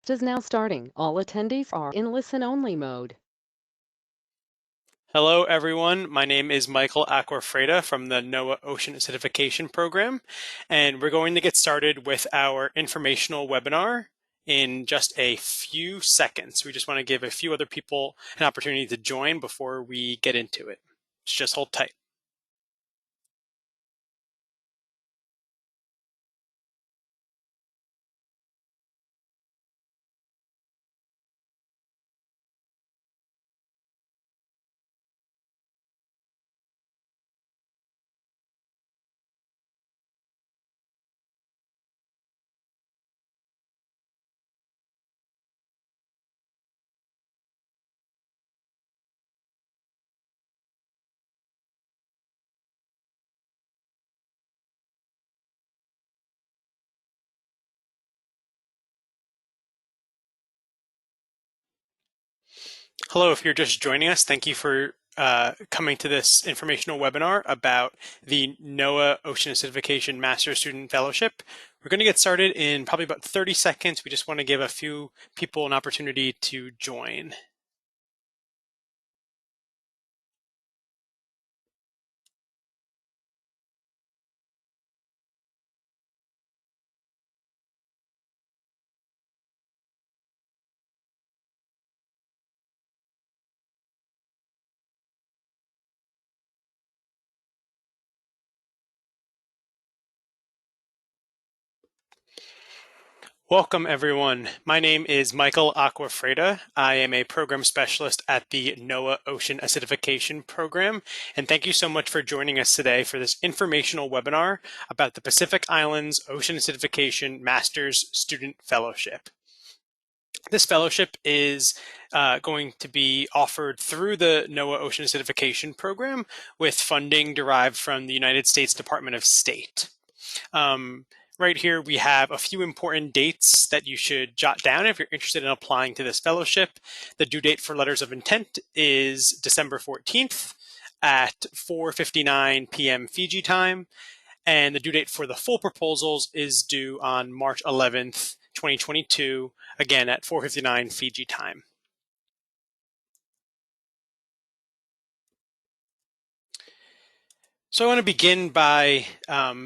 Broadcast is now starting. All attendees are in listen-only mode. Hello, everyone. My name is Michael Aquafreda from the NOAA Ocean Acidification Program, and we're going to get started with our informational webinar in just a few seconds. We just want to give a few other people an opportunity to join before we get into it. Just hold tight. Hello, if you're just joining us, thank you for coming to this informational webinar about the NOAA Ocean Acidification Master Student Fellowship. We're going to get started in probably about 30 seconds. We just want to give a few people an opportunity to join. Welcome, everyone. My name is Michael Aquafreda. I am a program specialist at the NOAA Ocean Acidification Program, and thank you so much for joining us today for this informational webinar about the Pacific Islands Ocean Acidification Master's Student Fellowship. This fellowship is going to be offered through the NOAA Ocean Acidification Program with funding derived from the United States Department of State. Right here, we have a few important dates that you should jot down if you're interested in applying to this fellowship. The due date for letters of intent is December 14th at 4:59 p.m. Fiji time. And the due date for the full proposals is due on March 11th, 2022, again at 4:59 Fiji time. So I want to begin by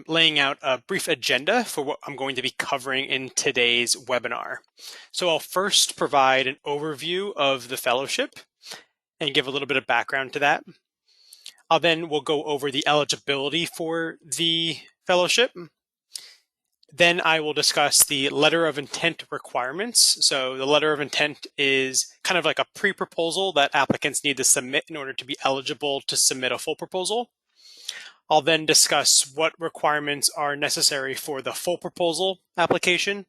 laying out a brief agenda for what I'm going to be covering in today's webinar. So I'll first provide an overview of the fellowship and give a little bit of background to that. We'll go over the eligibility for the fellowship. Then I will discuss the letter of intent requirements. So the letter of intent is kind of like a pre-proposal that applicants need to submit in order to be eligible to submit a full proposal. I'll then discuss what requirements are necessary for the full proposal application.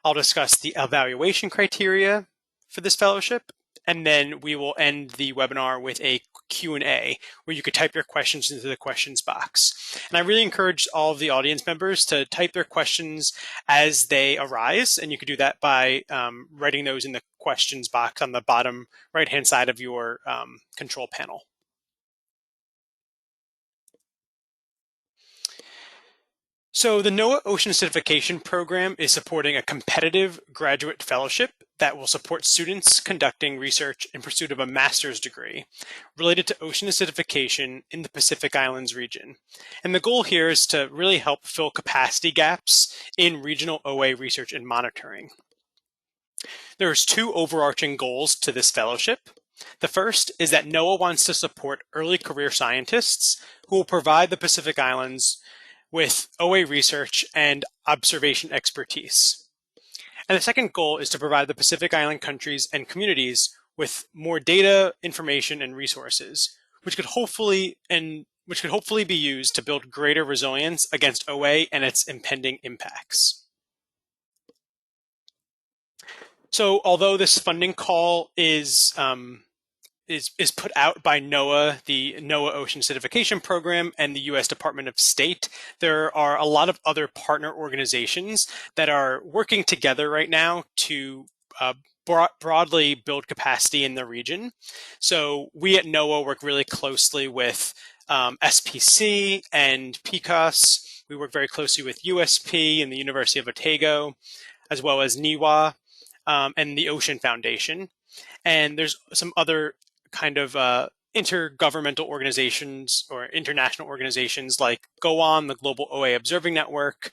I'll discuss the evaluation criteria for this fellowship, and then we will end the webinar with a Q&A where you could type your questions into the questions box. And I really encourage all of the audience members to type their questions as they arise, and you could do that by writing those in the questions box on the bottom right-hand side of your control panel. So the NOAA Ocean Acidification Program is supporting a competitive graduate fellowship that will support students conducting research in pursuit of a master's degree related to ocean acidification in the Pacific Islands region. And the goal here is to really help fill capacity gaps in regional OA research and monitoring. There's two overarching goals to this fellowship. The first is that NOAA wants to support early career scientists who will provide the Pacific Islands with OA research and observation expertise. And the second goal is to provide the Pacific Island countries and communities with more data, information, and resources, which could hopefully be used to build greater resilience against OA and its impending impacts. So although this funding call is put out by NOAA, the NOAA Ocean Acidification Program, and the U.S. Department of State, there are a lot of other partner organizations that are working together right now to broadly build capacity in the region. So we at NOAA work really closely with SPC and PCOS. We work very closely with USP and the University of Otago, as well as NEWA. and the Ocean Foundation. And there's some other kind of intergovernmental organizations or international organizations like GOAN, the Global OA Observing Network,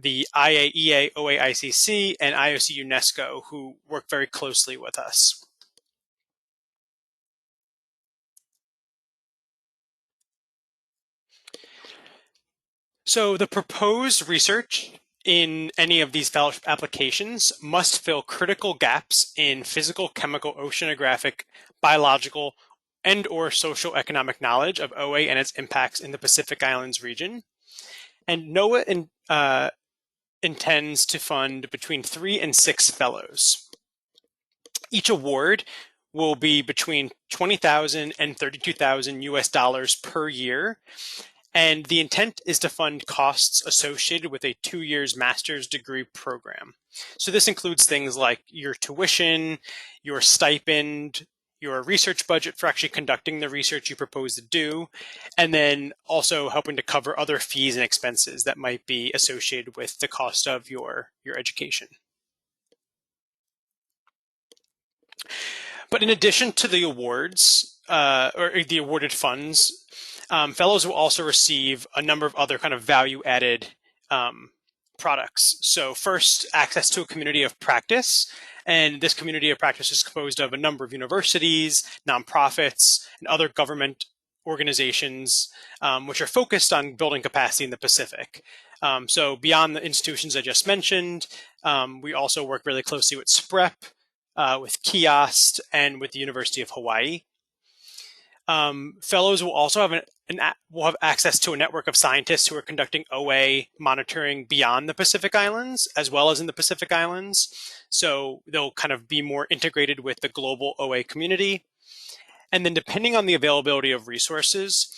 the IAEA, OAICC, and IOC UNESCO, who work very closely with us. So the proposed research in any of these fellowship applications must fill critical gaps in physical, chemical, oceanographic, biological, and or social economic knowledge of OA and its impacts in the Pacific Islands region. And NOAA intends to fund between 3 and 6 fellows. Each award will be between $20,000 and $32,000 US per year. And the intent is to fund costs associated with a 2 years master's degree program. So this includes things like your tuition, your stipend, your research budget for actually conducting the research you propose to do, and then also helping to cover other fees and expenses that might be associated with the cost of your education. But in addition to the awards, or the awarded funds, fellows will also receive a number of other kind of value-added products. So first, access to a community of practice. And this community of practice is composed of a number of universities, nonprofits, and other government organizations, which are focused on building capacity in the Pacific. So beyond the institutions I just mentioned, we also work really closely with SPREP, with KIOST, and with the University of Hawaii. Fellows will also have will have access to a network of scientists who are conducting OA monitoring beyond the Pacific Islands, as well as in the Pacific Islands. So they'll kind of be more integrated with the global OA community. And then depending on the availability of resources,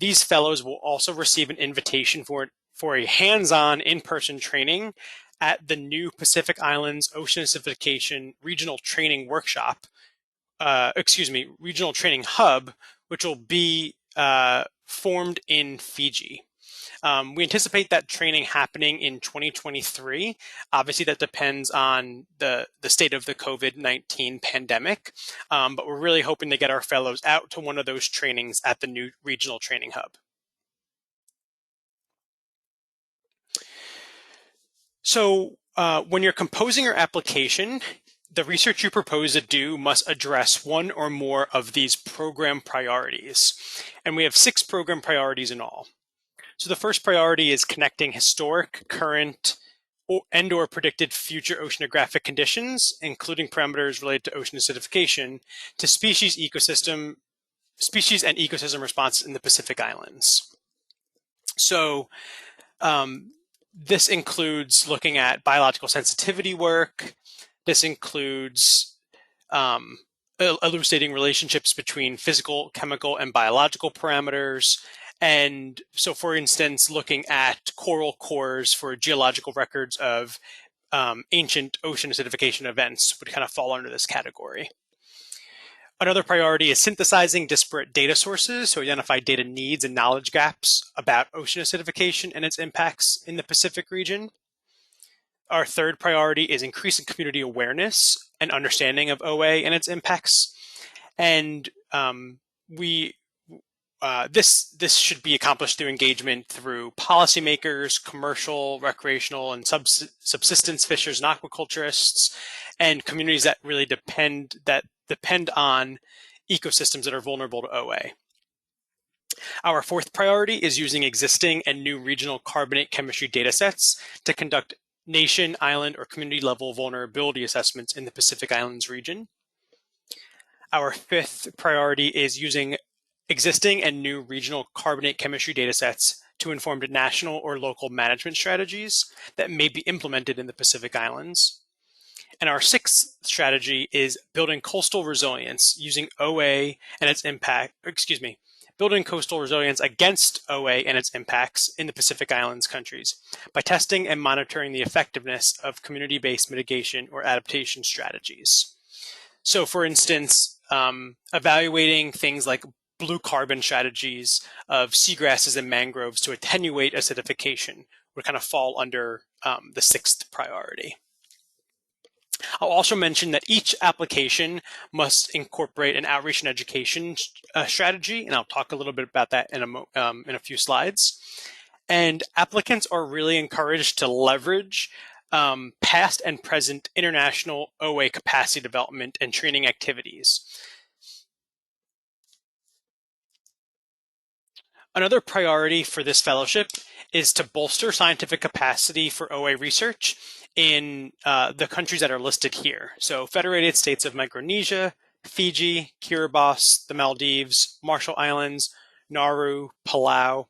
these fellows will also receive an invitation for a hands-on in-person training at the new Pacific Islands Ocean Acidification Regional Training Workshop, Regional Training Hub, which will be formed in Fiji. We anticipate that training happening in 2023. Obviously, that depends on the state of the COVID-19 pandemic, but we're really hoping to get our fellows out to one of those trainings at the new Regional Training Hub. So when you're composing your application, the research you propose to do must address one or more of these program priorities. And we have 6 program priorities in all. So the first priority is connecting historic, current, and or predicted future oceanographic conditions, including parameters related to ocean acidification, to species and ecosystem response in the Pacific Islands. So this includes looking at biological sensitivity work. This includes elucidating relationships between physical, chemical, and biological parameters. And so, for instance, looking at coral cores for geological records of ancient ocean acidification events would kind of fall under this category. Another priority is synthesizing disparate data sources to identify data needs and knowledge gaps about ocean acidification and its impacts in the Pacific region. Our third priority is increasing community awareness and understanding of OA and its impacts. And this should be accomplished through engagement through policymakers, commercial, recreational, and subsistence fishers and aquaculturists, and communities that really depend on ecosystems that are vulnerable to OA. Our fourth priority is using existing and new regional carbonate chemistry datasets to conduct nation, island, or community level vulnerability assessments in the Pacific Islands region. Our fifth priority is using existing and new regional carbonate chemistry datasets to inform the national or local management strategies that may be implemented in the Pacific Islands. And our sixth strategy is building coastal resilience using OA and its building coastal resilience against OA and its impacts in the Pacific Islands countries by testing and monitoring the effectiveness of community-based mitigation or adaptation strategies. So for instance, evaluating things like blue carbon strategies of seagrasses and mangroves to attenuate acidification would kind of fall under the sixth priority. I'll also mention that each application must incorporate an outreach and education strategy, and I'll talk a little bit about that in a few slides. And applicants are really encouraged to leverage past and present international OA capacity development and training activities. Another priority for this fellowship is to bolster scientific capacity for OA research in the countries that are listed here. So Federated States of Micronesia, Fiji, Kiribati, the Maldives, Marshall Islands, Nauru, Palau,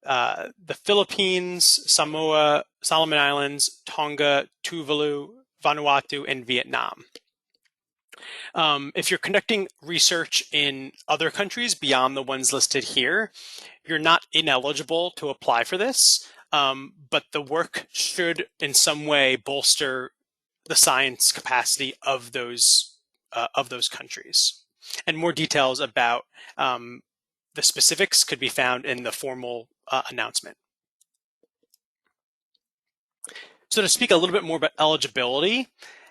the Philippines, Samoa, Solomon Islands, Tonga, Tuvalu, Vanuatu, and Vietnam. If you're conducting research in other countries beyond the ones listed here, you're not ineligible to apply for this, but the work should in some way bolster the science capacity of those countries. And more details about the specifics could be found in the formal announcement. So to speak a little bit more about eligibility,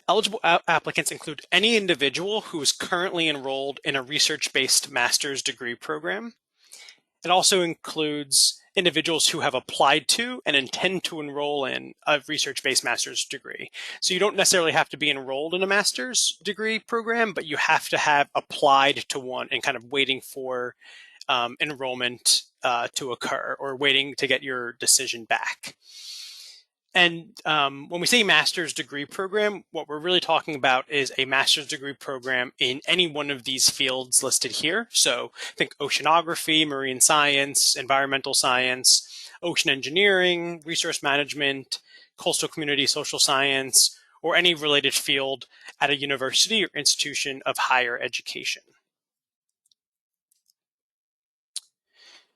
eligible applicants include any individual who is currently enrolled in a research-based master's degree program. It also includes individuals who have applied to and intend to enroll in a research-based master's degree. So you don't necessarily have to be enrolled in a master's degree program, but you have to have applied to one and kind of waiting for enrollment to occur or waiting to get your decision back. And when we say master's degree program, what we're really talking about is a master's degree program in any one of these fields listed here. So think oceanography, marine science, environmental science, ocean engineering, resource management, coastal community social science, or any related field at a university or institution of higher education.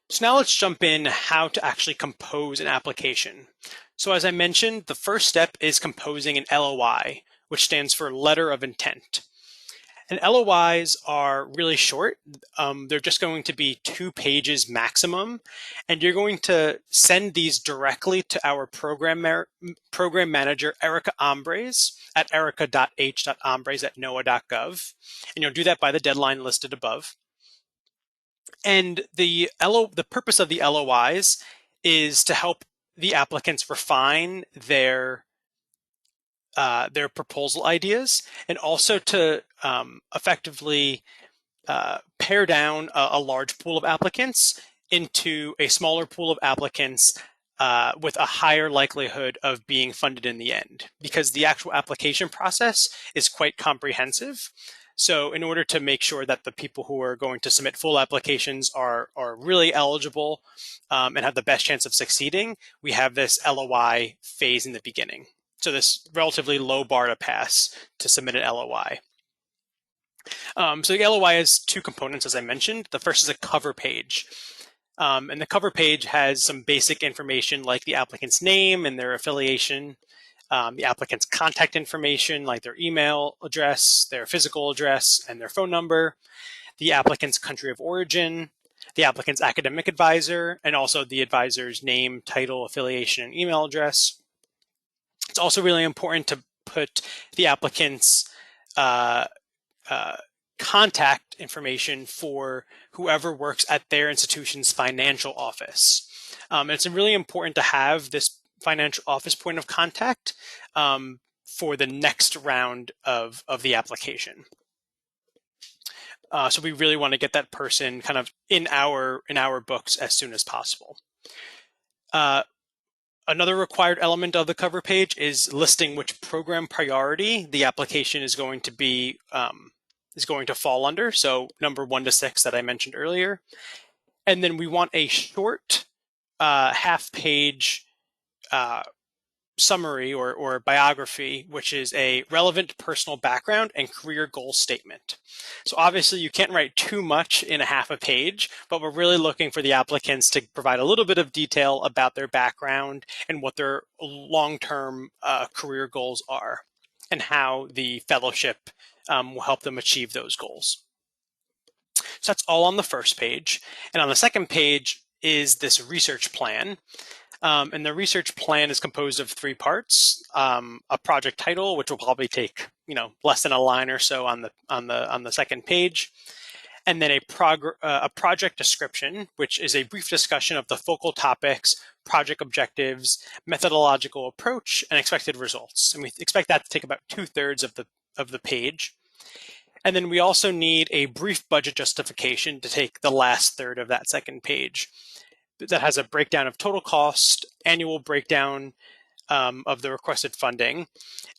So now let's jump in how to actually compose an application. So as I mentioned, the first step is composing an LOI, which stands for Letter of Intent. And LOIs are really short. They're just going to be 2 pages maximum. And you're going to send these directly to our program manager, Erica Ambres, at erica.h.ambres@noaa.gov. And you'll do that by the deadline listed above. And the purpose of the LOIs is to help the applicants refine their proposal ideas, and also to effectively pare down a large pool of applicants into a smaller pool of applicants with a higher likelihood of being funded in the end, because the actual application process is quite comprehensive. So in order to make sure that the people who are going to submit full applications are really eligible and have the best chance of succeeding, we have this LOI phase in the beginning. So this relatively low bar to pass to submit an LOI. So the LOI has 2 components, as I mentioned. The first is a cover page. And the cover page has some basic information like the applicant's name and their affiliation, the applicant's contact information like their email address, their physical address, and their phone number, the applicant's country of origin, the applicant's academic advisor, and also the advisor's name, title, affiliation, and email address. It's also really important to put the applicant's contact information for whoever works at their institution's financial office. And it's really important to have this financial office point of contact for the next round of the application. So we really want to get that person kind of in our books as soon as possible. Another required element of the cover page is listing which program priority the application is going to be fall under. So number 1 to 6 that I mentioned earlier. And then we want a short half-page summary or biography, which is a relevant personal background and career goal statement. So obviously you can't write too much in a half a page, but we're really looking for the applicants to provide a little bit of detail about their background and what their long-term career goals are and how the fellowship will help them achieve those goals. So that's all on the first page. And on the second page is this research plan. And the research plan is composed of 3 parts: a project title, which will probably take less than a line or so on the second page, and then a project description, which is a brief discussion of the focal topics, project objectives, methodological approach, and expected results. And we expect that to take about 2/3 of the page. And then we also need a brief budget justification to take the last third of that second page. That has a breakdown of total cost, annual breakdown of the requested funding,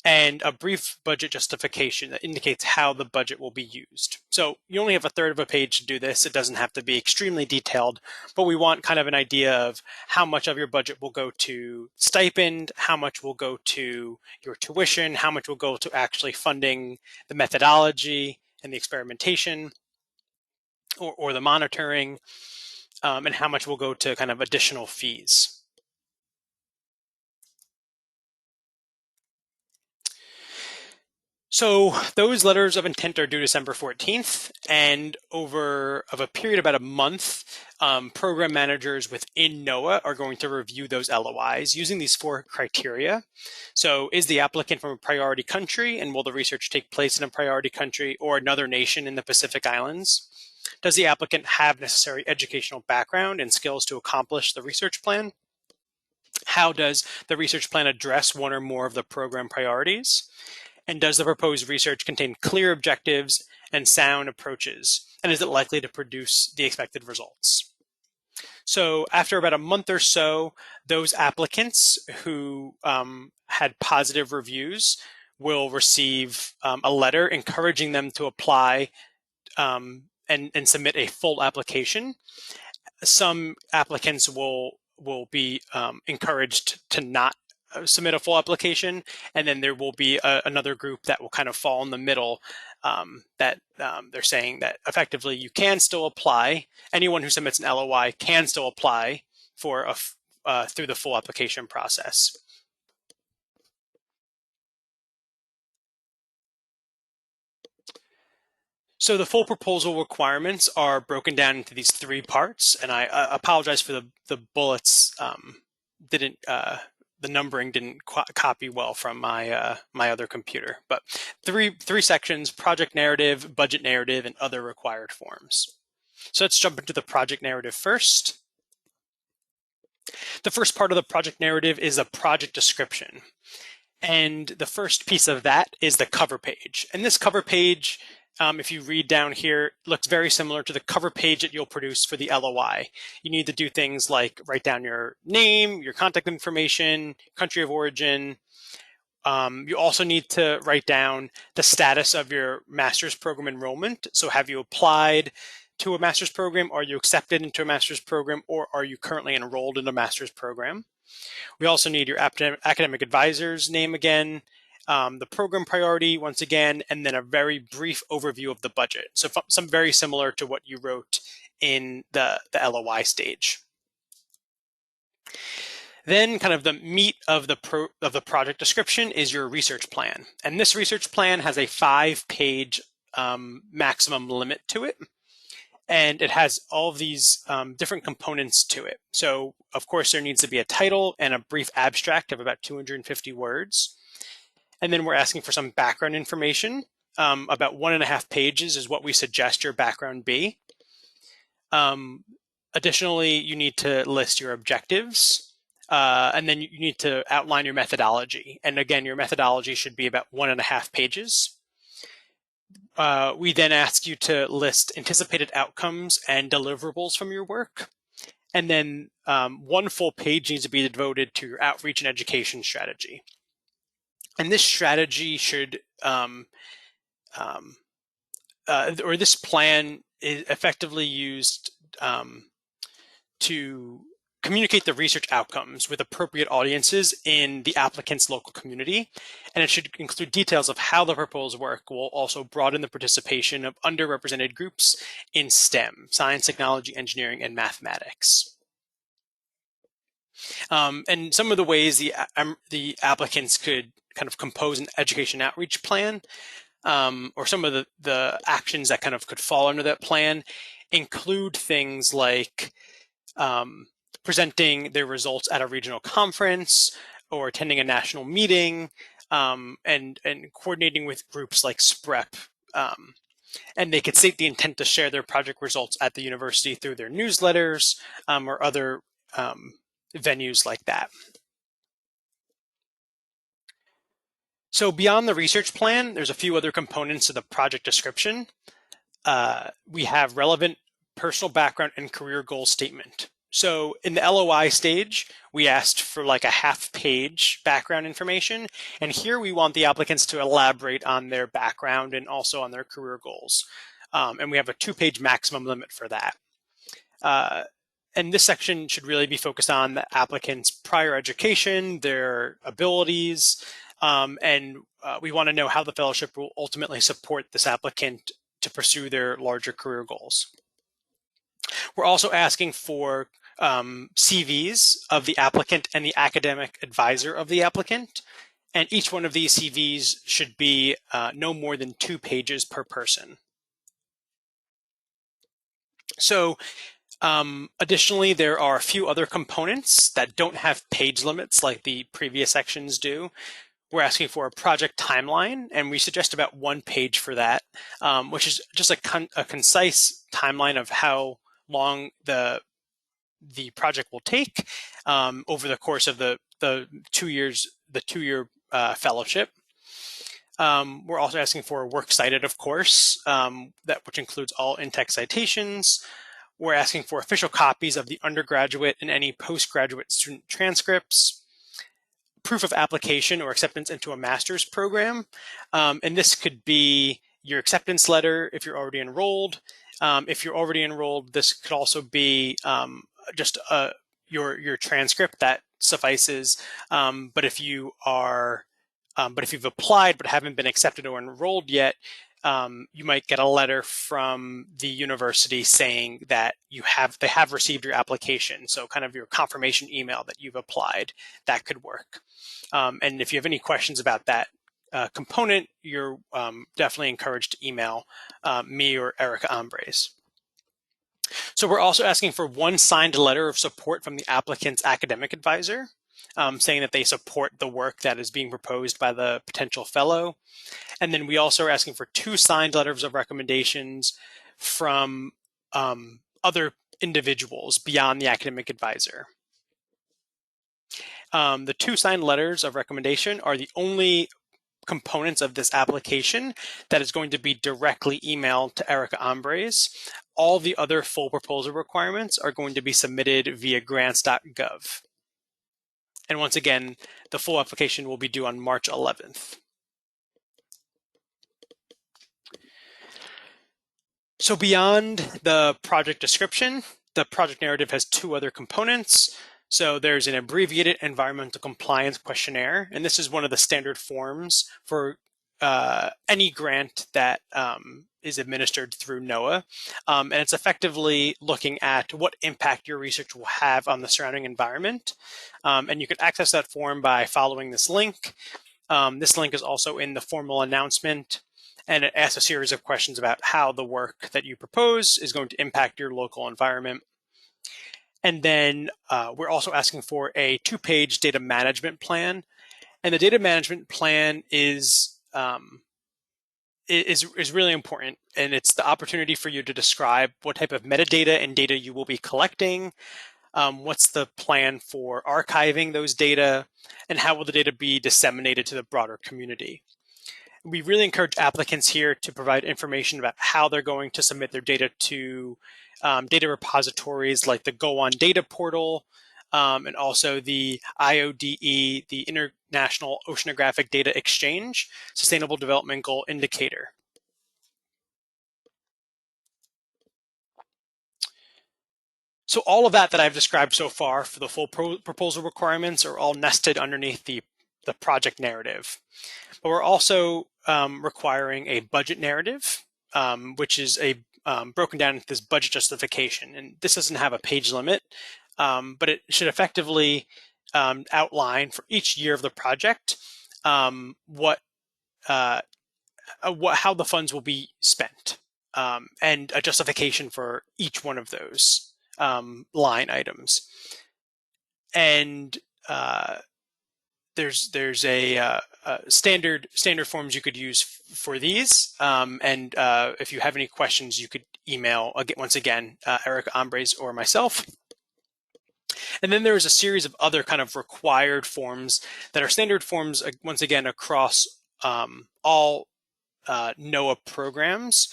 and a brief budget justification that indicates how the budget will be used. So you only have a third of a page to do this. It doesn't have to be extremely detailed, but we want kind of an idea of how much of your budget will go to stipend, how much will go to your tuition, how much will go to actually funding the methodology and the experimentation or the monitoring, and how much will go to kind of additional fees. So those letters of intent are due December 14th, and over a period of about a month, program managers within NOAA are going to review those LOIs using these 4 criteria. So is the applicant from a priority country, and will the research take place in a priority country or another nation in the Pacific Islands? Does the applicant have necessary educational background and skills to accomplish the research plan? How does the research plan address one or more of the program priorities? And does the proposed research contain clear objectives and sound approaches? And is it likely to produce the expected results? So after about a month or so, those applicants who had positive reviews will receive a letter encouraging them to apply and submit a full application. Some applicants will be encouraged to not submit a full application, and then there will be another group that will kind of fall in the middle, that they're saying that effectively you can still apply. Anyone who submits an LOI can still apply for through the full application process. So the full proposal requirements are broken down into these 3 parts, and I apologize for the bullets didn't the numbering didn't copy well from my my other computer. But three sections: project narrative, budget narrative, and other required forms. So let's jump into the project narrative first. The first part of the project narrative is a project description. And the first piece of that is the cover page. And this cover page, if you read down here, looks very similar to the cover page that you'll produce for the LOI. You need to do things like write down your name, your contact information, country of origin. You also need to write down the status of your master's program enrollment. So have you applied to a master's program? Are you accepted into a master's program? Or are you currently enrolled in a master's program? We also need your academic advisor's name again, the program priority once again, and then a very brief overview of the budget. So some very similar to what you wrote in the LOI stage. Then kind of the meat of the project description is your research plan. And this research plan has a 5-page maximum limit to it. And it has all of these different components to it. So, of course, there needs to be a title and a brief abstract of about 250 words. And then we're asking for some background information. About 1.5 pages is what we suggest your background be. Additionally, you need to list your objectives. And then you need to outline your methodology. And again, your methodology should be about 1.5 pages. We then ask you to list anticipated outcomes and deliverables from your work. And then 1 full page needs to be devoted to your outreach and education strategy. And this strategy should, or this plan is effectively used to communicate the research outcomes with appropriate audiences in the applicant's local community. And it should include details of how the proposed work will also broaden the participation of underrepresented groups in STEM, science, technology, engineering, and mathematics. And some of the ways the applicants could kind of compose an education outreach plan, or some of the actions that kind of could fall under that plan, include things like presenting their results at a regional conference or attending a national meeting, and coordinating with groups like SPREP. And they could state the intent to share their project results at the university through their newsletters, or other venues like that. So beyond the research plan, there's a few other components of the project description. We have relevant personal background and career goal statement. So in the LOI stage, we asked for like a half-page background information, and here we want the applicants to elaborate on their background and also on their career goals. And we have a 2-page maximum limit for that. And this section should really be focused on the applicant's prior education, their abilities, and we want to know how the fellowship will ultimately support this applicant to pursue their larger career goals. We're also asking for CVs of the applicant and the academic advisor of the applicant, and each one of these CVs should be no more than 2 pages per person. So additionally, there are a few other components that don't have page limits like the previous sections do. We're asking for a project timeline, and we suggest about 1 page for that, which is just a concise timeline of how long the project will take over the course of the 2 years, the 2-year fellowship. We're also asking for a works cited, of course, which includes all in-text citations. We're asking for official copies of the undergraduate and any postgraduate student transcripts, proof of application or acceptance into a master's program. And this could be your acceptance letter if you're already enrolled. If you're already enrolled, this could also be just your transcript that suffices. But if you've applied but haven't been accepted or enrolled yet, you might get a letter from the university saying that they have received your application. So kind of your confirmation email that you've applied, that could work. And if you have any questions about that component, you're definitely encouraged to email me or Erica Ambres. So we're also asking for 1 signed letter of support from the applicant's academic advisor, saying that they support the work that is being proposed by the potential fellow. And then we also are asking for 2 signed letters of recommendations from other individuals beyond the academic advisor. The 2 signed letters of recommendation are the only components of this application that is going to be directly emailed to Erica Ambres. All the other full proposal requirements are going to be submitted via grants.gov. And once again, the full application will be due on March 11th. So beyond the project description, the project narrative has 2 other components. So there's an abbreviated environmental compliance questionnaire, and this is one of the standard forms for any grant that is administered through NOAA. And it's effectively looking at what impact your research will have on the surrounding environment. And you can access that form by following this link. This link is also in the formal announcement, and it asks a series of questions about how the work that you propose is going to impact your local environment. And then we're also asking for a 2-page data management plan. And the data management plan is really important. And it's the opportunity for you to describe what type of metadata and data you will be collecting, what's the plan for archiving those data, and how will the data be disseminated to the broader community. We really encourage applicants here to provide information about how they're going to submit their data to data repositories like the Go On Data Portal, and also the IODE, the International Oceanographic Data Exchange, Sustainable Development Goal Indicator. So all of that I've described so far for the full proposal requirements are all nested underneath the project narrative. But we're also requiring a budget narrative, which is broken down into this budget justification. And this doesn't have a page limit, but it should effectively outline for each year of the project how the funds will be spent, and a justification for each one of those line items. and there's a standard forms you could use for these. And if you have any questions, you could email once again Erica Ambres or myself. And then there's a series of other kind of required forms that are standard forms, once again, across all NOAA programs.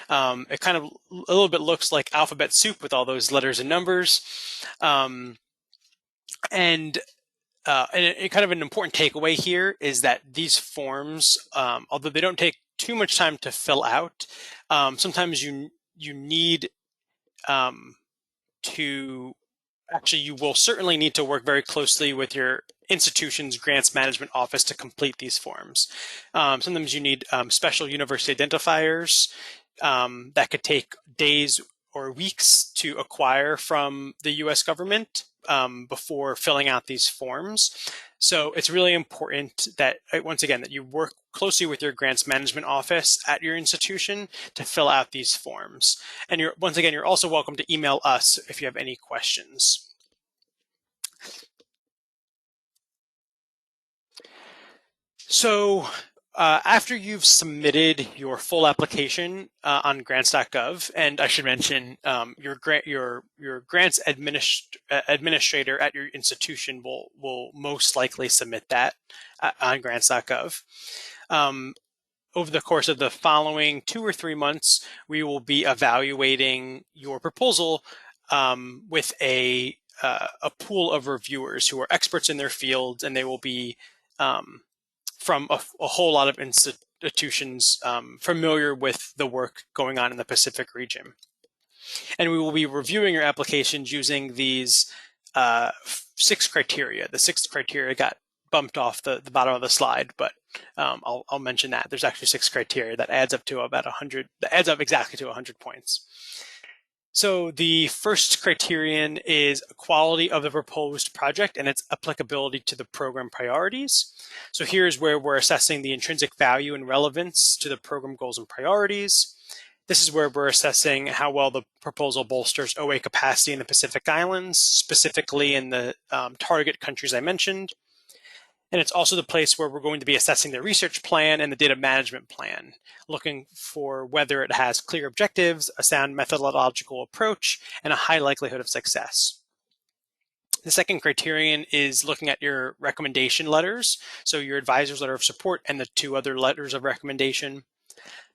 It kind of a little bit looks like alphabet soup with all those letters and numbers. And kind of an important takeaway here is that these forms, although they don't take too much time to fill out, sometimes you need to actually, you will certainly need to work very closely with your institution's grants management office to complete these forms. Sometimes you need special university identifiers that could take days or weeks to acquire from the US government before filling out these forms. So it's really important that, once again, that you work closely with your grants management office at your institution to fill out these forms. And once again, you're also welcome to email us if you have any questions. So after you've submitted your full application on grants.gov, and I should mention your grants administrator at your institution will most likely submit that on grants.gov. Over the course of the following 2 or 3 months, we will be evaluating your proposal with a pool of reviewers who are experts in their fields, and they will be from a whole lot of institutions familiar with the work going on in the Pacific region. And we will be reviewing your applications using these 6 criteria. The 6th criteria got bumped off the bottom of the slide, but I'll mention that. There's actually 6 criteria that adds up to about 100, that adds up exactly to 100 points. So the first criterion is quality of the proposed project and its applicability to the program priorities. So here's where we're assessing the intrinsic value and relevance to the program goals and priorities. This is where we're assessing how well the proposal bolsters OA capacity in the Pacific Islands, specifically in the target countries I mentioned. And it's also the place where we're going to be assessing the research plan and the data management plan, looking for whether it has clear objectives, a sound methodological approach, and a high likelihood of success. The second criterion is looking at your recommendation letters, so your advisor's letter of support and the 2 other letters of recommendation.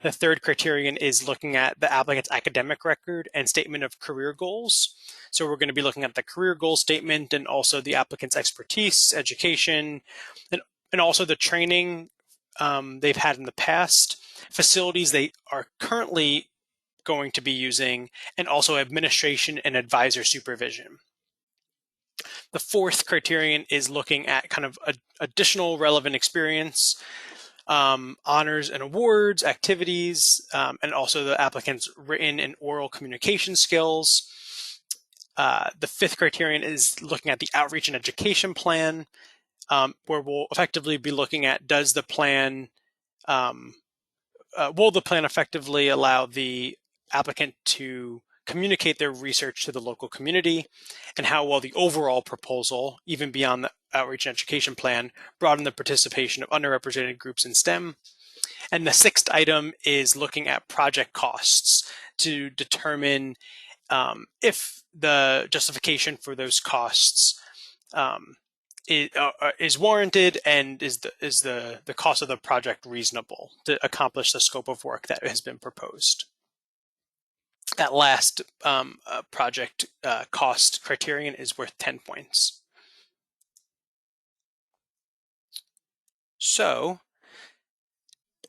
The third criterion is looking at the applicant's academic record and statement of career goals. So we're going to be looking at the career goal statement and also the applicant's expertise, education, and also the training they've had in the past, facilities they are currently going to be using, and also administration and advisor supervision. The fourth criterion is looking at kind of additional relevant experience, honors and awards, activities, and also the applicant's written and oral communication skills. The fifth criterion is looking at the outreach and education plan, where we'll effectively be looking at will the plan effectively allow the applicant to communicate their research to the local community, and how well the overall proposal, even beyond the outreach and education plan, broaden the participation of underrepresented groups in STEM. And the sixth item is looking at project costs to determine if the justification for those costs is warranted, and is the cost of the project reasonable to accomplish the scope of work that has been proposed. That last project cost criterion is worth 10 points. So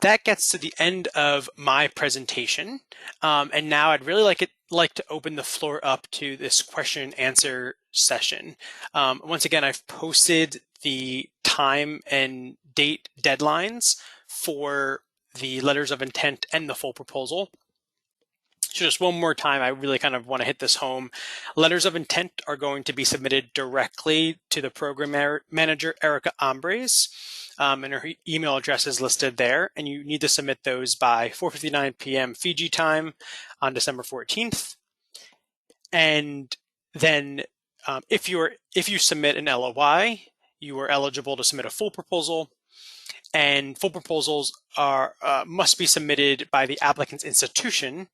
that gets to the end of my presentation. And now I'd really like to open the floor up to this question and answer session. Once again, I've posted the time and date deadlines for the letters of intent and the full proposal. So just one more time, I really kind of want to hit this home. Letters of intent are going to be submitted directly to the program manager, Erica Ambres, and her email address is listed there. And you need to submit those by 4:59 p.m. Fiji time on December 14th. And then if you submit an LOI, you are eligible to submit a full proposal, and full proposals must be submitted by the applicant's institution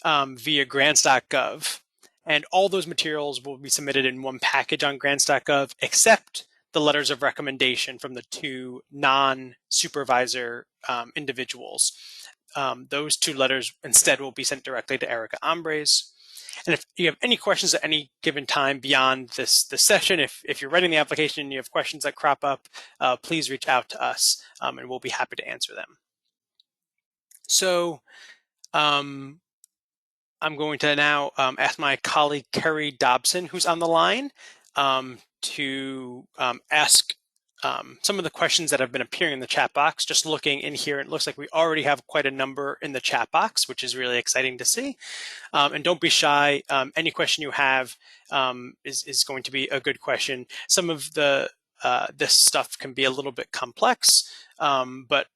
via grants.gov. And all those materials will be submitted in one package on grants.gov, except the letters of recommendation from the two non-supervisor individuals. Those two letters instead will be sent directly to Erica Ambres. And if you have any questions at any given time beyond this session, if you're writing the application and you have questions that crop up, please reach out to us and we'll be happy to answer them. So I'm going to now ask my colleague Kerry Dobson, who's on the line, to ask some of the questions that have been appearing in the chat box. Just looking in here, it looks like we already have quite a number in the chat box, which is really exciting to see. And don't be shy. Any question you have is going to be a good question. Some of this stuff can be a little bit complex, but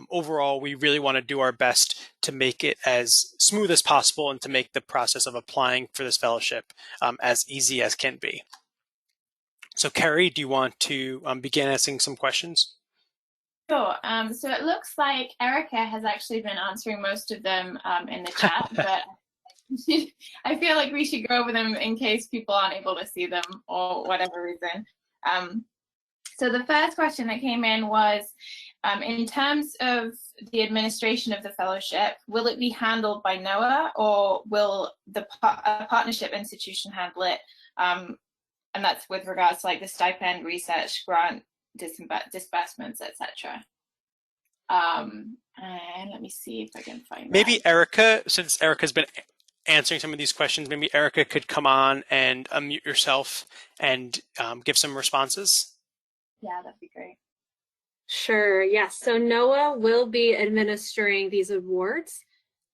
overall, we really want to do our best to make it as smooth as possible and to make the process of applying for this fellowship as easy as can be. So Kerry, do you want to begin asking some questions? Sure. So it looks like Erica has actually been answering most of them in the chat, but I feel like we should go over them in case people aren't able to see them or whatever reason. So the first question that came in was, in terms of the administration of the fellowship, will it be handled by NOAA or will a partnership institution handle it? And that's with regards to like the stipend, research, grant, disbursements, etc. And let me see if I can find maybe that. Erica, since Erica's been answering some of these questions, maybe Erica could come on and unmute yourself and give some responses. Yeah, that'd be great. Sure, yes. So NOAA will be administering these awards.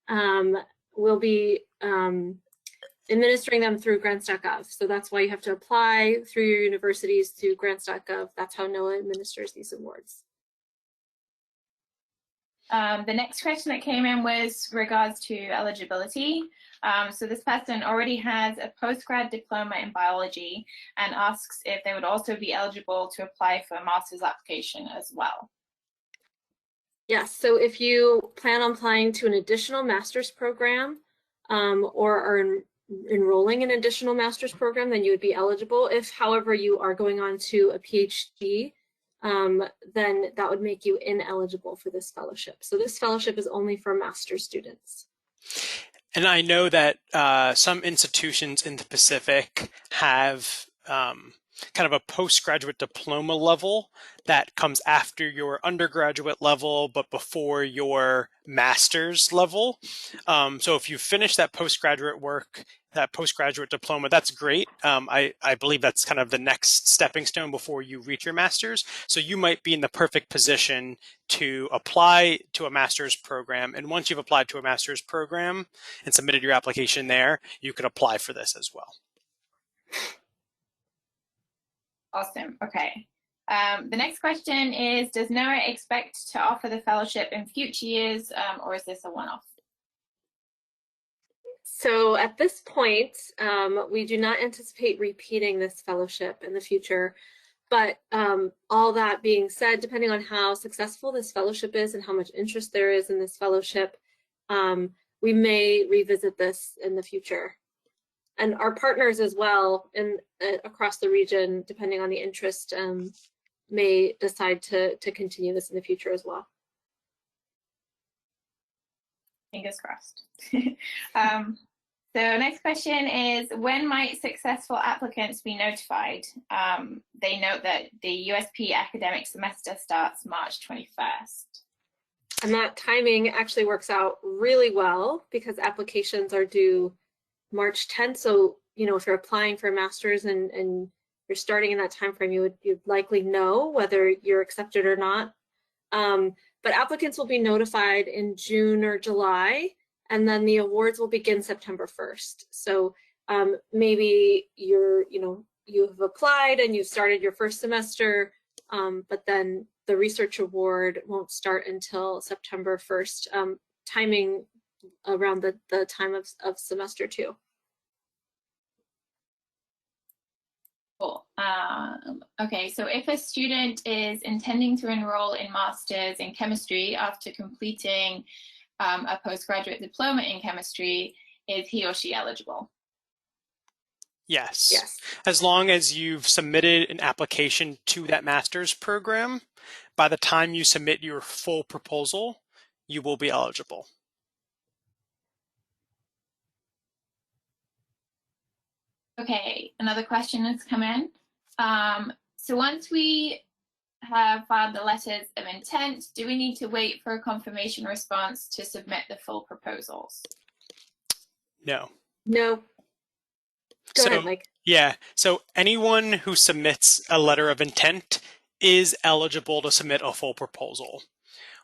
We'll be administering them through grants.gov. So that's why you have to apply through your universities to grants.gov. That's how NOAA administers these awards. The next question that came in was regards to eligibility. So this person already has a postgrad diploma in biology and asks if they would also be eligible to apply for a master's application as well. Yes, so if you plan on applying to an additional master's program or are enrolling in an additional master's program, then you would be eligible. If, however, you are going on to a PhD, then that would make you ineligible for this fellowship. So this fellowship is only for master's students. And I know that some institutions in the Pacific have kind of a postgraduate diploma level that comes after your undergraduate level, but before your master's level. So if you finish that postgraduate work, that postgraduate diploma, that's great. I believe that's kind of the next stepping stone before you reach your master's. So you might be in the perfect position to apply to a master's program. And once you've applied to a master's program and submitted your application there, you could apply for this as well. Awesome. Okay. The next question is, does NOAA expect to offer the fellowship in future years, or is this a one-off? So at this point, we do not anticipate repeating this fellowship in the future. But all that being said, depending on how successful this fellowship is and how much interest there is in this fellowship, we may revisit this in the future. And our partners as well across the region, depending on the interest, may decide to continue this in the future as well. Fingers crossed. So next question is, when might successful applicants be notified? They note that the USP academic semester starts March 21st. And that timing actually works out really well because applications are due March 10th. So, you know, if you're applying for a master's and you're starting in that time frame, you'd likely know whether you're accepted or not. But applicants will be notified in June or July, and then the awards will begin September 1st. So maybe you have applied and you've started your first semester, but then the research award won't start until September 1st, timing around the time of semester 2. Okay, so if a student is intending to enroll in Masters in Chemistry after completing a postgraduate diploma in chemistry, is he or she eligible? Yes. Yes. As long as you've submitted an application to that master's program, by the time you submit your full proposal, you will be eligible. Okay, another question has come in. So once we have filed the letters of intent, do we need to wait for a confirmation response to submit the full proposals? No. No. Go ahead, Mike. Yeah, so anyone who submits a letter of intent is eligible to submit a full proposal.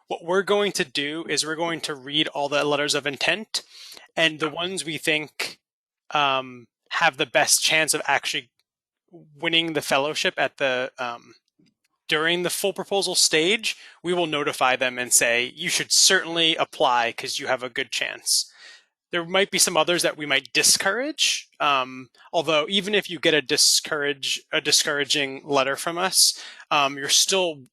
What we're going to do is we're going to read all the letters of intent, and the ones we think have the best chance of actually winning the fellowship at the during the full proposal stage, we will notify them and say, you should certainly apply because you have a good chance. There might be some others that we might discourage, although even if you get a discouraging letter from us, you're still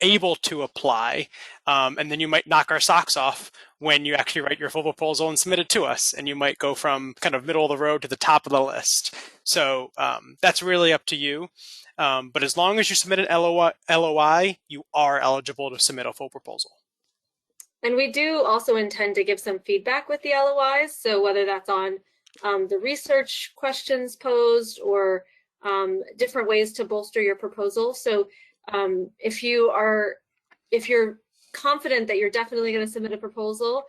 able to apply, and then you might knock our socks off when you actually write your full proposal and submit it to us, and you might go from kind of middle of the road to the top of the list. So that's really up to you. But as long as you submit an LOI, you are eligible to submit a full proposal. And we do also intend to give some feedback with the LOIs. So whether that's on the research questions posed or different ways to bolster your proposal. So if you're confident that you're definitely going to submit a proposal,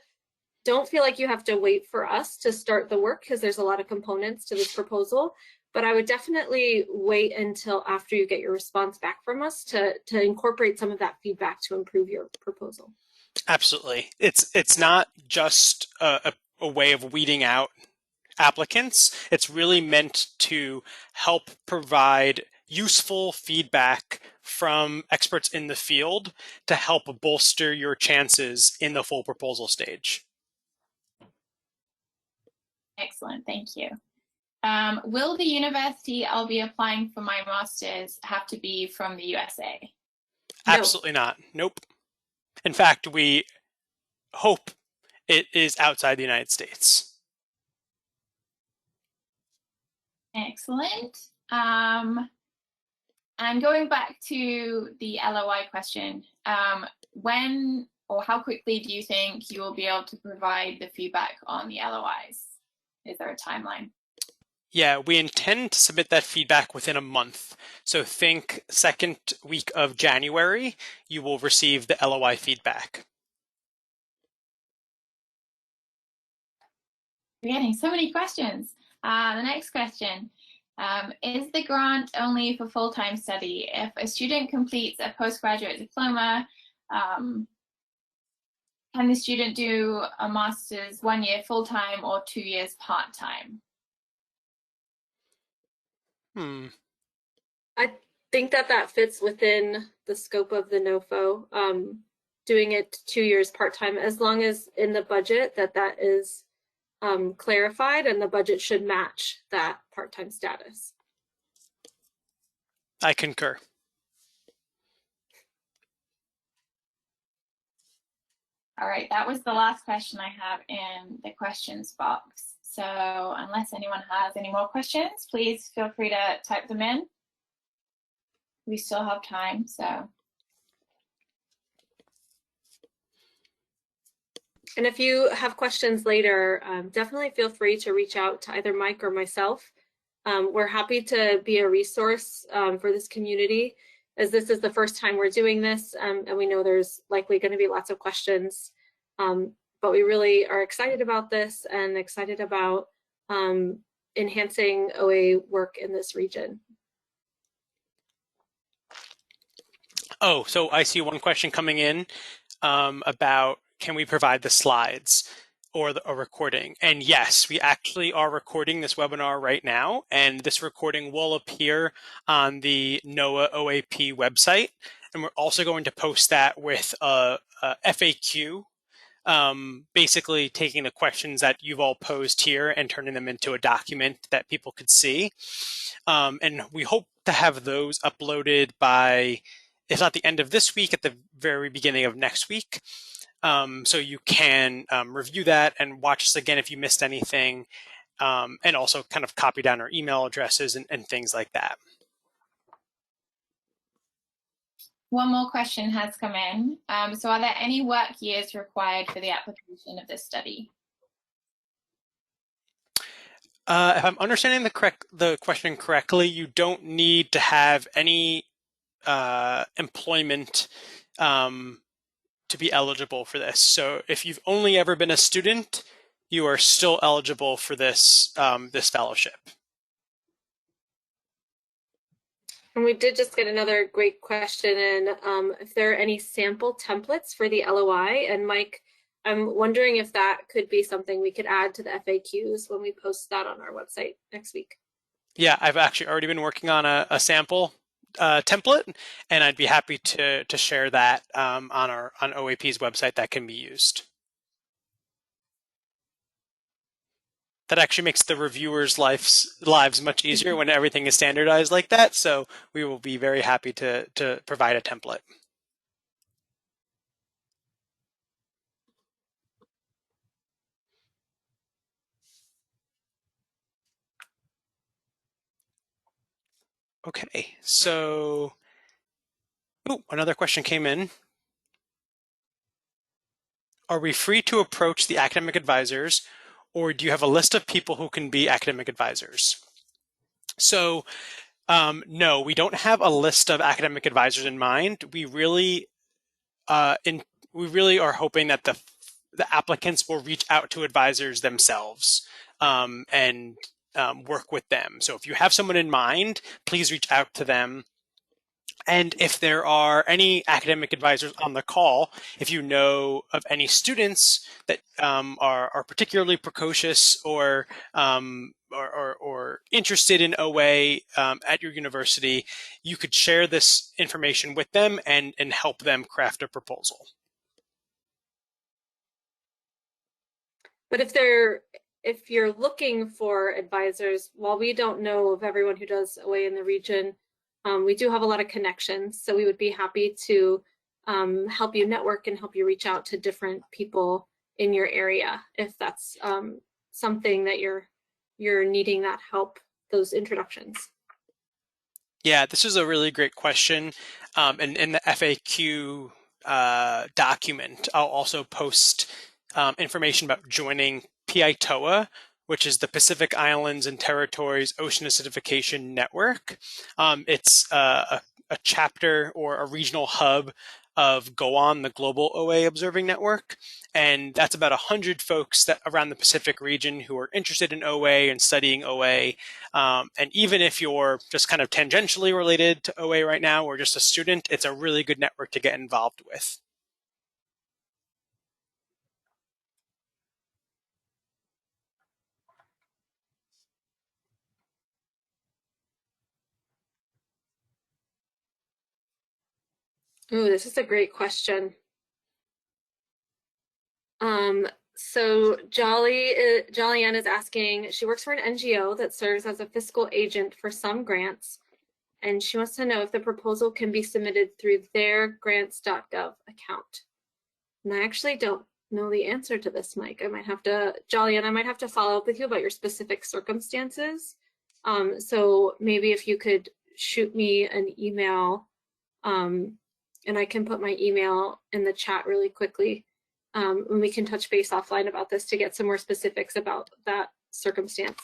don't feel like you have to wait for us to start the work because there's a lot of components to this proposal. But I would definitely wait until after you get your response back from us to incorporate some of that feedback to improve your proposal. Absolutely. It's not just a way of weeding out applicants. It's really meant to help provide useful feedback from experts in the field to help bolster your chances in the full proposal stage. Excellent, thank you. Will the university I'll be applying for my master's have to be from the USA? No. Absolutely not. Nope. In fact, we hope it is outside the United States. Excellent. And going back to the LOI question, when or how quickly do you think you will be able to provide the feedback on the LOIs? Is there a timeline? Yeah, we intend to submit that feedback within a month. So think second week of January, you will receive the LOI feedback. We're getting so many questions. The next question, is the grant only for full-time study? If a student completes a postgraduate diploma, can the student do a master's 1 year full-time or 2 years part-time? I think that fits within the scope of the NOFO, doing it 2 years part-time, as long as in the budget that is clarified, and the budget should match that part-time status. I concur. All right, that was the last question I have in the questions box. So unless anyone has any more questions, please feel free to type them in. We still have time, so. And if you have questions later, definitely feel free to reach out to either Mike or myself. We're happy to be a resource for this community, as this is the first time we're doing this, and we know there's likely going to be lots of questions. But we really are excited about this and excited about enhancing OA work in this region. Oh, so I see one question coming in about, can we provide the slides or a recording? And yes, we actually are recording this webinar right now, and this recording will appear on the NOAA OAP website. And we're also going to post that with a FAQ basically taking the questions that you've all posed here and turning them into a document that people could see. And we hope to have those uploaded by, if not the end of this week, at the very beginning of next week. So you can review that and watch us again if you missed anything, and also kind of copy down our email addresses and things like that. One more question has come in. So are there any work years required for the application of this study? If I'm understanding the question correctly, you don't need to have any employment to be eligible for this. So if you've only ever been a student, you are still eligible for this this fellowship. And we did just get another great question in, if there are any sample templates for the LOI. And Mike, I'm wondering if that could be something we could add to the FAQs when we post that on our website next week. Yeah, I've actually already been working on a sample template, and I'd be happy to share that on OAP's website that can be used. That actually makes the reviewers' lives much easier when everything is standardized like that. So we will be very happy to provide a template. Okay, so another question came in. Are we free to approach the academic advisors, or do you have a list of people who can be academic advisors? So no, we don't have a list of academic advisors in mind. We really are hoping that the applicants will reach out to advisors themselves and work with them. So if you have someone in mind, please reach out to them. And if there are any academic advisors on the call, if you know of any students that are particularly precocious or interested in OA at your university, you could share this information with them and help them craft a proposal. But if you're looking for advisors, while we don't know of everyone who does OA in the region, we do have a lot of connections, so we would be happy to help you network and help you reach out to different people in your area if that's something that you're needing that help, those introductions. Yeah, this is a really great question. And in the FAQ document, I'll also post information about joining PITOA, which is the Pacific Islands and Territories Ocean Acidification Network. It's a chapter or a regional hub of GOAN, the Global OA Observing Network. And that's about 100 folks that around the Pacific region who are interested in OA and studying OA. And even if you're just kind of tangentially related to OA right now or just a student, it's a really good network to get involved with. Ooh, this is a great question. So Jolly-Ann is asking, she works for an NGO that serves as a fiscal agent for some grants, and she wants to know if the proposal can be submitted through their grants.gov account. And I actually don't know the answer to this, Mike. I might have to, Jolly-Ann, I might have to follow up with you about your specific circumstances. So maybe if you could shoot me an email, and I can put my email in the chat really quickly. And we can touch base offline about this to get some more specifics about that circumstance.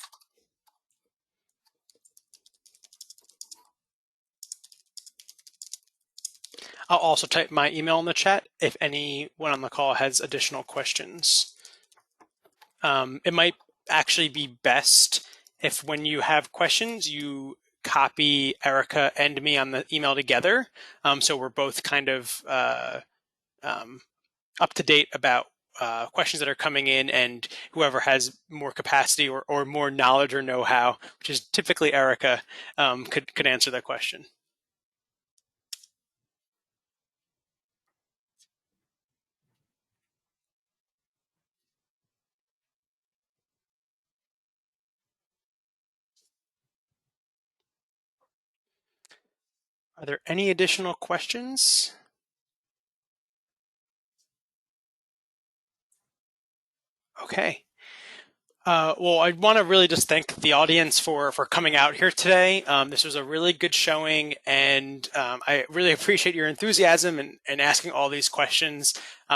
I'll also type my email in the chat if anyone on the call has additional questions. It might actually be best if when you have questions, you copy Erica and me on the email together. So we're both kind of up to date about questions that are coming in, and whoever has more capacity or more knowledge or know-how, which is typically Erica, could answer that question. Are there any additional questions? Okay. Well, I want to really just thank the audience for coming out here today. This was a really good showing, and I really appreciate your enthusiasm and asking all these questions.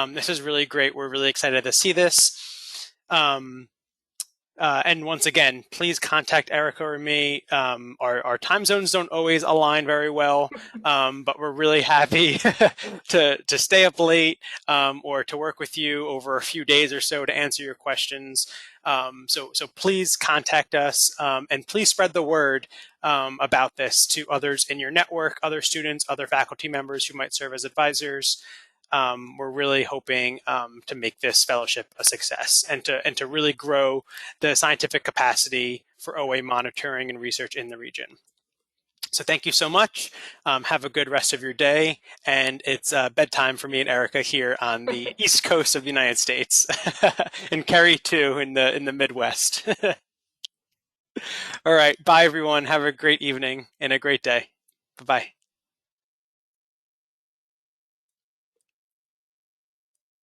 This is really great. We're really excited to see this. And once again, please contact Erica or me. Our time zones don't always align very well, but we're really happy to stay up late or to work with you over a few days or so to answer your questions. So please contact us and please spread the word about this to others in your network, other students, other faculty members who might serve as advisors. We're really hoping to make this fellowship a success and to really grow the scientific capacity for OA monitoring and research in the region. So thank you so much. Have a good rest of your day. And it's bedtime for me and Erica here on the East Coast of the United States, and Kerry too in the Midwest. All right. Bye, everyone. Have a great evening and a great day. Bye-bye.